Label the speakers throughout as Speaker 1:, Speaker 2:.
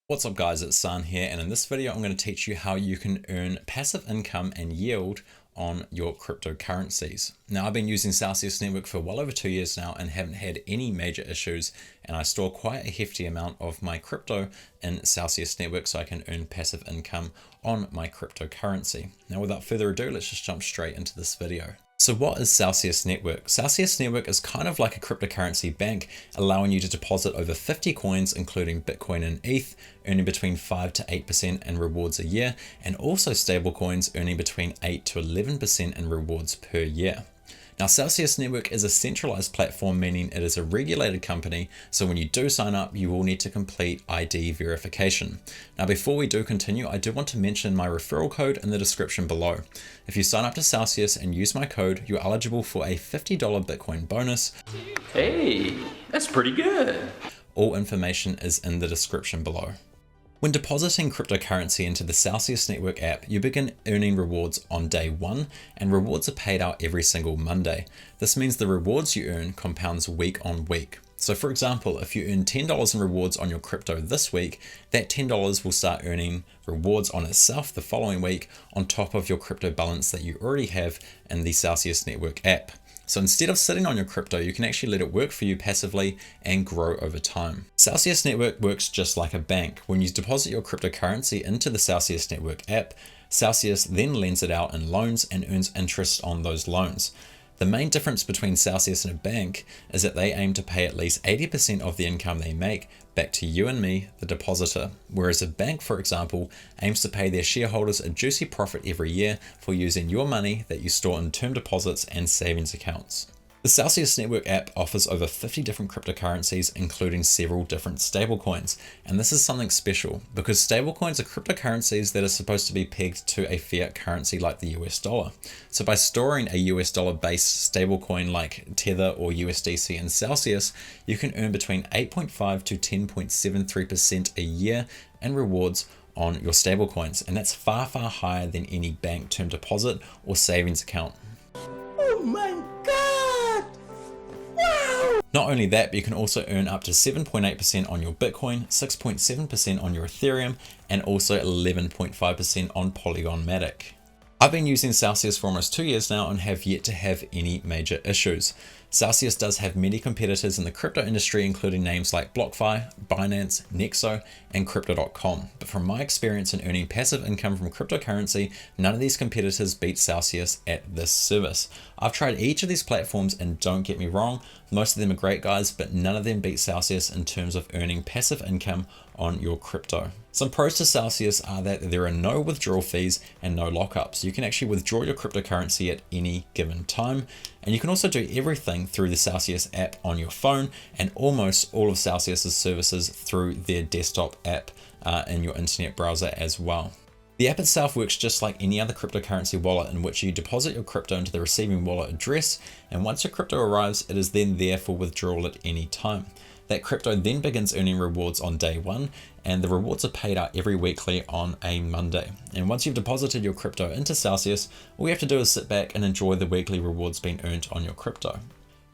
Speaker 1: What's up guys, it's San here, and in this video I'm going to teach you how you can earn passive income and yield on your cryptocurrencies. Now I've been using Celsius Network for well over 2 years now and haven't had any major issues, and I store quite a hefty amount of my crypto in Celsius Network so I can earn passive income on my cryptocurrency. Now without further ado, let's just jump straight into this video. So what is Celsius Network? Celsius Network is kind of like a cryptocurrency bank, allowing you to deposit over 50 coins, including Bitcoin and ETH, earning between 5 to 8% in rewards a year, and also stable coins earning between 8 to 11% in rewards per year. Now, Celsius Network is a centralized platform, meaning it is a regulated company. So when you do sign up, you will need to complete ID verification. Now, before we do continue, I do want to mention my referral code in the description below. If you sign up to Celsius and use my code, you're eligible for a $50 Bitcoin bonus.
Speaker 2: Hey, that's pretty good.
Speaker 1: All information is in the description below. When depositing cryptocurrency into the Celsius Network app, you begin earning rewards on day one, and rewards are paid out every single Monday. This means the rewards you earn compounds week on week. So for example, if you earn $10 in rewards on your crypto this week, that $10 will start earning rewards on itself the following week on top of your crypto balance that you already have in the Celsius Network app. So instead of sitting on your crypto, you can actually let it work for you passively and grow over time. Celsius Network works just like a bank. When you deposit your cryptocurrency into the Celsius Network app, Celsius then lends it out in loans and earns interest on those loans. The main difference between Celsius and a bank is that they aim to pay at least 80% of the income they make back to you and me, the depositor, whereas a bank, for example, aims to pay their shareholders a juicy profit every year for using your money that you store in term deposits and savings accounts. The Celsius Network app offers over 50 different cryptocurrencies, including several different stablecoins. And this is something special because stablecoins are cryptocurrencies that are supposed to be pegged to a fiat currency like the US dollar. So by storing a US dollar based stablecoin like Tether or USDC in Celsius, you can earn between 8.5 to 10.73% a year in rewards on your stablecoins. And that's far, far higher than any bank term deposit or savings account.
Speaker 3: Oh my God! Wow!
Speaker 1: Not only that, but you can also earn up to 7.8% on your Bitcoin, 6.7% on your Ethereum, and also 11.5% on Polygon Matic. I've been using Celsius for almost 2 years now and have yet to have any major issues. Celsius does have many competitors in the crypto industry, including names like BlockFi, Binance, Nexo, and Crypto.com. But from my experience in earning passive income from cryptocurrency, none of these competitors beat Celsius at this service. I've tried each of these platforms, and don't get me wrong, most of them are great guys, but none of them beat Celsius in terms of earning passive income on your crypto. Some pros to Celsius are that there are no withdrawal fees and no lockups. You can actually withdraw your cryptocurrency at any given time. And you can also do everything through the Celsius app on your phone, and almost all of Celsius's services through their desktop app in your internet browser as well. The app itself works just like any other cryptocurrency wallet, in which you deposit your crypto into the receiving wallet address, and once your crypto arrives, it is then there for withdrawal at any time. That crypto then begins earning rewards on day one, and the rewards are paid out every weekly on a Monday. And once you've deposited your crypto into Celsius, all you have to do is sit back and enjoy the weekly rewards being earned on your crypto.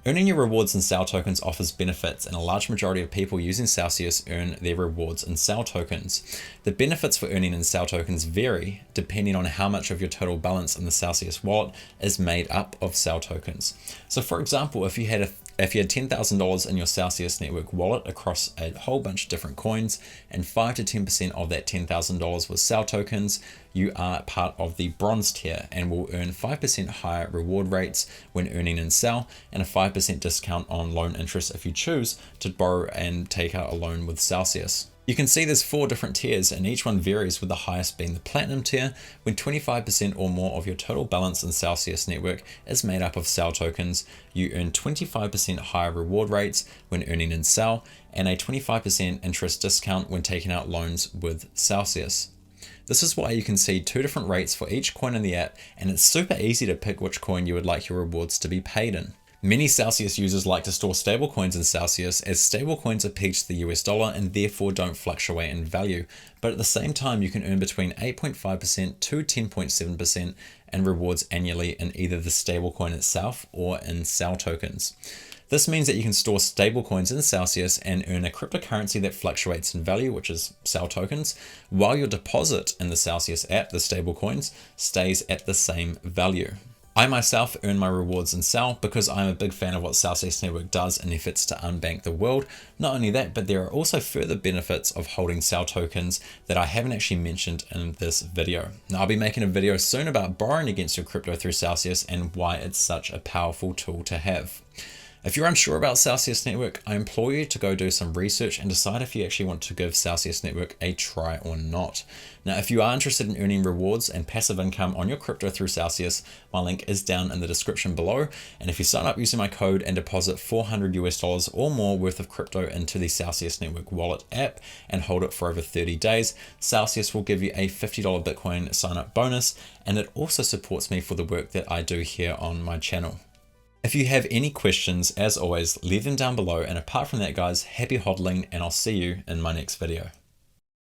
Speaker 1: Earning your rewards in CEL tokens offers benefits, and a large majority of people using Celsius earn their rewards in CEL tokens. The benefits for earning in CEL tokens vary depending on how much of your total balance in the Celsius wallet is made up of CEL tokens. So for example, if you had $10,000 in your Celsius Network wallet across a whole bunch of different coins, and 5 to 10% of that $10,000 was CEL tokens, you are part of the bronze tier and will earn 5% higher reward rates when earning in CEL, and a 5% discount on loan interest if you choose to borrow and take out a loan with Celsius. You can see there's 4 different tiers, and each one varies, with the highest being the platinum tier, when 25% or more of your total balance in Celsius Network is made up of CEL tokens. You earn 25% higher reward rates when earning in CEL, and a 25% interest discount when taking out loans with Celsius. This is why you can see 2 different rates for each coin in the app, and it's super easy to pick which coin you would like your rewards to be paid in. Many Celsius users like to store stablecoins in Celsius, as stablecoins are pegged to the US dollar and therefore don't fluctuate in value. But at the same time, you can earn between 8.5% to 10.7% in rewards annually in either the stablecoin itself or in CEL tokens. This means that you can store stablecoins in Celsius and earn a cryptocurrency that fluctuates in value, which is SAL tokens, while your deposit in the Celsius app, the stablecoins, stays at the same value. I myself earn my rewards in SAL because I'm a big fan of what Celsius Network does in efforts to unbank the world. Not only that, but there are also further benefits of holding SAL tokens that I haven't actually mentioned in this video. Now, I'll be making a video soon about borrowing against your crypto through Celsius and why it's such a powerful tool to have. If you're unsure about Celsius Network, I implore you to go do some research and decide if you actually want to give Celsius Network a try or not. Now, if you are interested in earning rewards and passive income on your crypto through Celsius, my link is down in the description below. And if you sign up using my code and deposit $400 US or more worth of crypto into the Celsius Network wallet app and hold it for over 30 days, Celsius will give you a $50 Bitcoin sign up bonus. And it also supports me for the work that I do here on my channel. If you have any questions, as always, leave them down below. And apart from that, guys, happy hodling, and I'll see you in my next video.